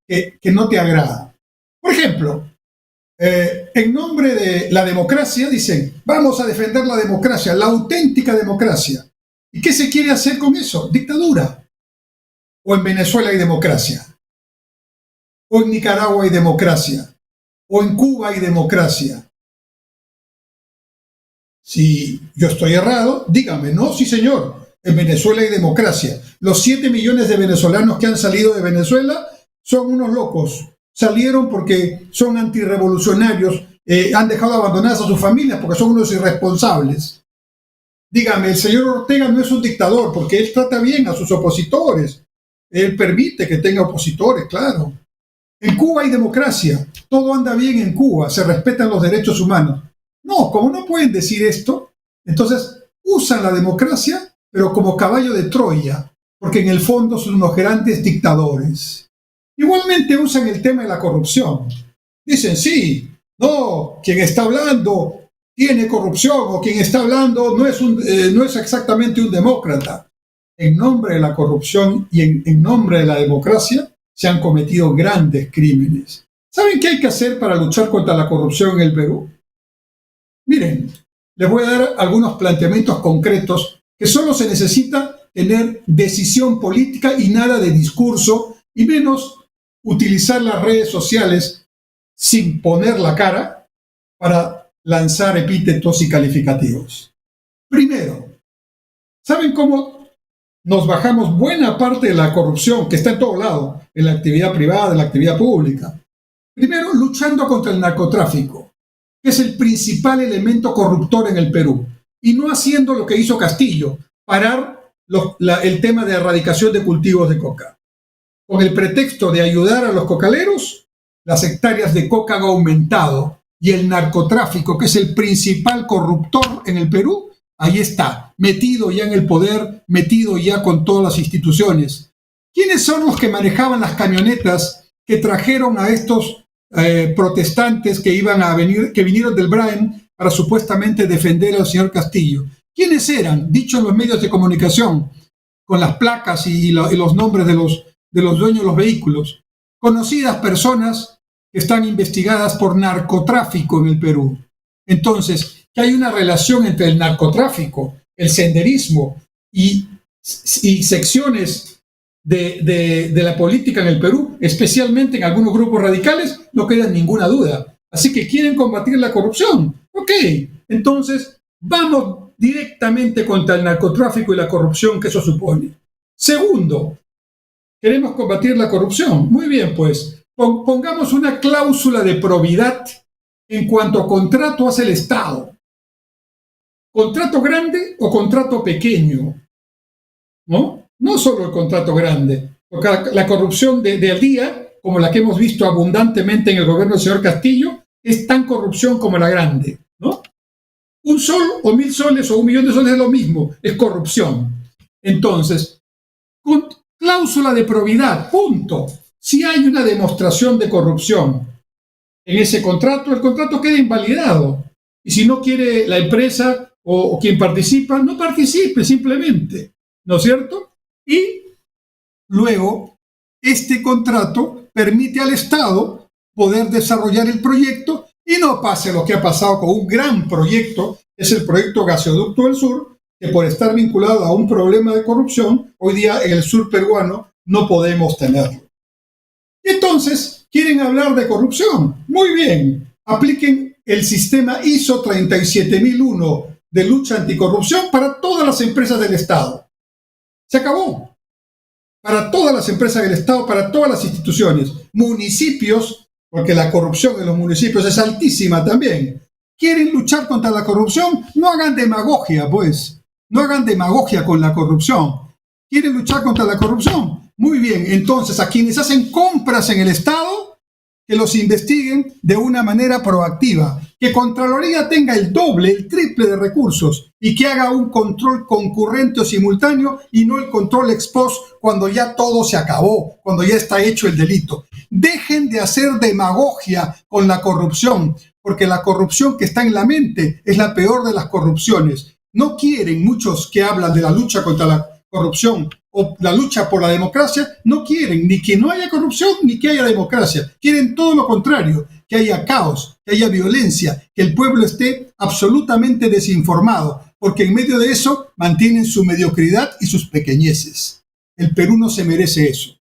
que no te agrada. Por ejemplo, en nombre de la democracia dicen, vamos a defender la democracia, la auténtica democracia. ¿Y qué se quiere hacer con eso? Dictadura. O en Venezuela hay democracia. O en Nicaragua hay democracia. O en Cuba hay democracia. Si yo estoy errado, dígame, no, sí señor, en Venezuela hay democracia. Los 7 millones de venezolanos que han salido de Venezuela son unos locos. Salieron porque son antirrevolucionarios, han dejado abandonadas a sus familias porque son unos irresponsables. Dígame, el señor Ortega no es un dictador porque él trata bien a sus opositores. Él permite que tenga opositores, claro. En Cuba hay democracia, todo anda bien en Cuba, se respetan los derechos humanos. No, como no pueden decir esto, entonces usan la democracia, pero como caballo de Troya, porque en el fondo son unos grandes dictadores. Igualmente usan el tema de la corrupción. Dicen, sí, no, quien está hablando tiene corrupción, o quien está hablando no es exactamente un demócrata. En nombre de la corrupción y en nombre de la democracia se han cometido grandes crímenes. ¿Saben qué hay que hacer para luchar contra la corrupción en el Perú? Miren, les voy a dar algunos planteamientos concretos que solo se necesita tener decisión política y nada de discurso, y menos utilizar las redes sociales sin poner la cara para lanzar epítetos y calificativos. Primero, ¿saben cómo nos bajamos buena parte de la corrupción que está en todo lado, en la actividad privada, en la actividad pública? Primero, luchando contra el narcotráfico, que es el principal elemento corruptor en el Perú, y no haciendo lo que hizo Castillo, parar el tema de erradicación de cultivos de coca. Con el pretexto de ayudar a los cocaleros, las hectáreas de coca han aumentado y el narcotráfico, que es el principal corruptor en el Perú, ahí está, metido ya en el poder, metido ya con todas las instituciones. ¿Quiénes son los que manejaban las camionetas que trajeron a estos protestantes que vinieron del Brain para supuestamente defender al señor Castillo? ¿Quiénes eran? Dicho en los medios de comunicación, con las placas y los nombres de los dueños de los vehículos. Conocidas personas que están investigadas por narcotráfico en el Perú. Entonces, que hay una relación entre el narcotráfico, el senderismo y secciones de la política en el Perú, especialmente en algunos grupos radicales, no queda ninguna duda. Así que quieren combatir la corrupción. Ok, entonces vamos directamente contra el narcotráfico y la corrupción que eso supone. Segundo, queremos combatir la corrupción. Muy bien, pues, pongamos una cláusula de probidad en cuanto a contrato hace el Estado. ¿Contrato grande o contrato pequeño? ¿No? No solo el contrato grande, porque la corrupción del día, como la que hemos visto abundantemente en el gobierno del señor Castillo, es tan corrupción como la grande, ¿no? 1 sol o 1.000 soles o 1 millón de soles es lo mismo, es corrupción. Entonces, con cláusula de probidad, punto. Si hay una demostración de corrupción en ese contrato, el contrato queda invalidado. Y si no quiere la empresa o quien participa, no participe simplemente, ¿no es cierto? Y luego, este contrato permite al Estado poder desarrollar el proyecto y no pase lo que ha pasado con un gran proyecto, es el proyecto Gasoducto del Sur, que por estar vinculado a un problema de corrupción, hoy día en el sur peruano no podemos tenerlo. Y entonces, ¿quieren hablar de corrupción? Muy bien, apliquen el sistema ISO 37001 de lucha anticorrupción para todas las empresas del Estado. Se acabó. Para todas las empresas del Estado, para todas las instituciones, municipios, porque la corrupción en los municipios es altísima también. ¿Quieren luchar contra la corrupción? No hagan demagogia, pues. No hagan demagogia con la corrupción. ¿Quieren luchar contra la corrupción? Muy bien, entonces a quienes hacen compras en el Estado, que los investiguen de una manera proactiva, que Contraloría tenga el doble, el triple de recursos y que haga un control concurrente o simultáneo y no el control ex post cuando ya todo se acabó, cuando ya está hecho el delito. Dejen de hacer demagogia con la corrupción, porque la corrupción que está en la mente es la peor de las corrupciones. No quieren muchos que hablan de la lucha contra la corrupción o la lucha por la democracia, no quieren ni que no haya corrupción ni que haya democracia. Quieren todo lo contrario, que haya caos, que haya violencia, que el pueblo esté absolutamente desinformado, porque en medio de eso mantienen su mediocridad y sus pequeñeces. El Perú no se merece eso.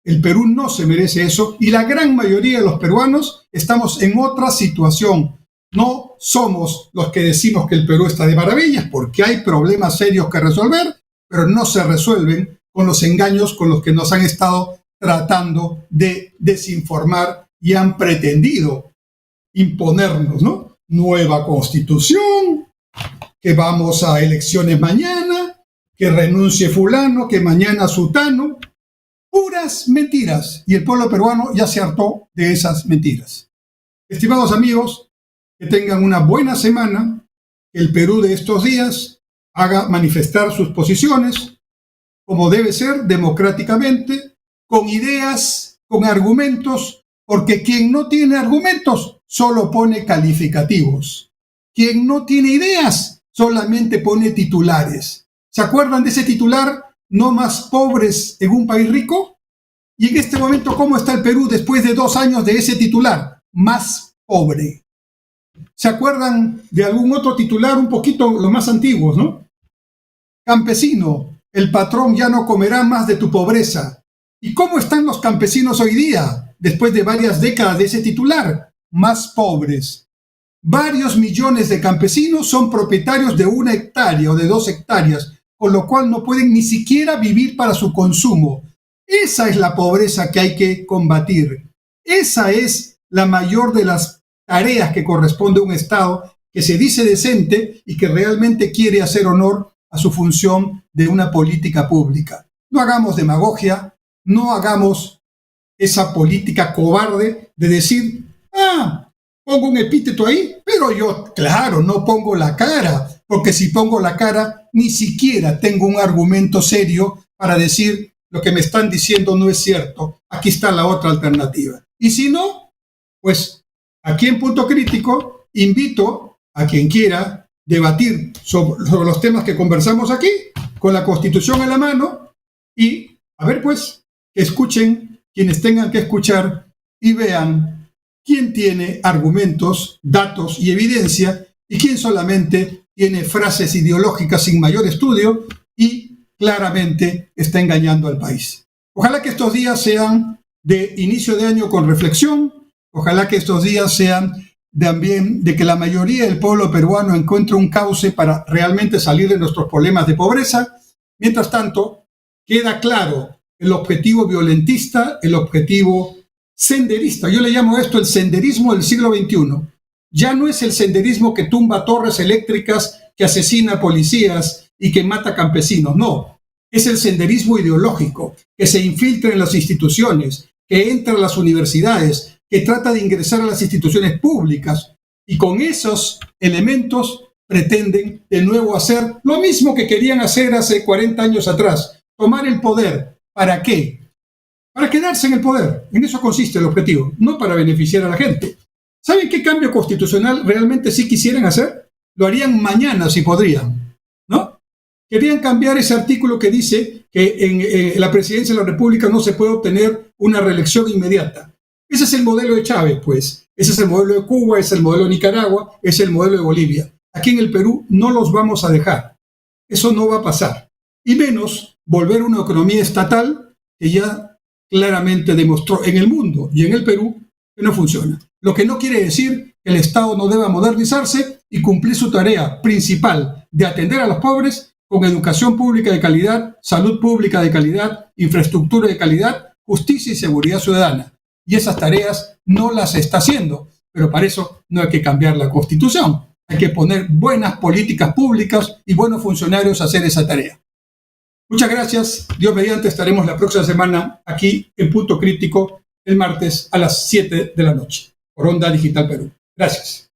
El Perú no se merece eso y la gran mayoría de los peruanos estamos en otra situación. No somos los que decimos que el Perú está de maravillas, porque hay problemas serios que resolver, pero no se resuelven con los engaños con los que nos han estado tratando de desinformar y han pretendido imponernos, ¿no? Nueva constitución, que vamos a elecciones mañana, que renuncie fulano, que mañana sutano. Puras mentiras. Y el pueblo peruano ya se hartó de esas mentiras. Estimados amigos, que tengan una buena semana, que el Perú de estos días haga manifestar sus posiciones, como debe ser, democráticamente, con ideas, con argumentos, porque quien no tiene argumentos solo pone calificativos. Quien no tiene ideas solamente pone titulares. ¿Se acuerdan de ese titular? ¿No más pobres en un país rico? Y en este momento, ¿cómo está el Perú después de 2 años de ese titular? Más pobre. ¿Se acuerdan de algún otro titular un poquito los más antiguos, no? Campesino, el patrón ya no comerá más de tu pobreza. ¿Y cómo están los campesinos hoy día, después de varias décadas de ese titular? Más pobres. Varios millones de campesinos son propietarios de 1 hectárea o de 2 hectáreas, con lo cual no pueden ni siquiera vivir para su consumo. Esa es la pobreza que hay que combatir. Esa es la mayor de las tareas que corresponde a un Estado que se dice decente y que realmente quiere hacer honor a su función de una política pública. No hagamos demagogia, no hagamos esa política cobarde de decir, pongo un epíteto ahí, pero yo, claro, no pongo la cara, porque si pongo la cara, ni siquiera tengo un argumento serio para decir lo que me están diciendo no es cierto. Aquí está la otra alternativa. Y si no, pues aquí en Punto Crítico invito a quien quiera debatir sobre los temas que conversamos aquí, con la Constitución en la mano, y a ver pues, que escuchen quienes tengan que escuchar y vean quién tiene argumentos, datos y evidencia y quién solamente tiene frases ideológicas sin mayor estudio y claramente está engañando al país. Ojalá que estos días sean de inicio de año con reflexión, ojalá que estos días sean también de que la mayoría del pueblo peruano encuentre un cauce para realmente salir de nuestros problemas de pobreza. Mientras tanto, queda claro el objetivo violentista, el objetivo senderista. Yo le llamo esto el senderismo del siglo XXI. Ya no es el senderismo que tumba torres eléctricas, que asesina policías y que mata campesinos. No, es el senderismo ideológico, que se infiltra en las instituciones, que entra a las universidades, que trata de ingresar a las instituciones públicas y con esos elementos pretenden de nuevo hacer lo mismo que querían hacer hace 40 años atrás, tomar el poder. ¿Para qué? Para quedarse en el poder. En eso consiste el objetivo, no para beneficiar a la gente. ¿Saben qué cambio constitucional realmente sí quisieran hacer? Lo harían mañana si podrían, ¿no? Querían cambiar ese artículo que dice que en la presidencia de la República no se puede obtener una reelección inmediata. Ese es el modelo de Chávez, pues. Ese es el modelo de Cuba, ese es el modelo de Nicaragua, ese es el modelo de Bolivia. Aquí en el Perú no los vamos a dejar. Eso no va a pasar. Y menos volver a una economía estatal que ya claramente demostró en el mundo y en el Perú que no funciona. Lo que no quiere decir que el Estado no deba modernizarse y cumplir su tarea principal de atender a los pobres con educación pública de calidad, salud pública de calidad, infraestructura de calidad, justicia y seguridad ciudadana. Y esas tareas no las está haciendo, pero para eso no hay que cambiar la Constitución. Hay que poner buenas políticas públicas y buenos funcionarios a hacer esa tarea. Muchas gracias. Dios mediante, estaremos la próxima semana aquí en Punto Crítico el martes a las 7 de la noche por Onda Digital Perú. Gracias.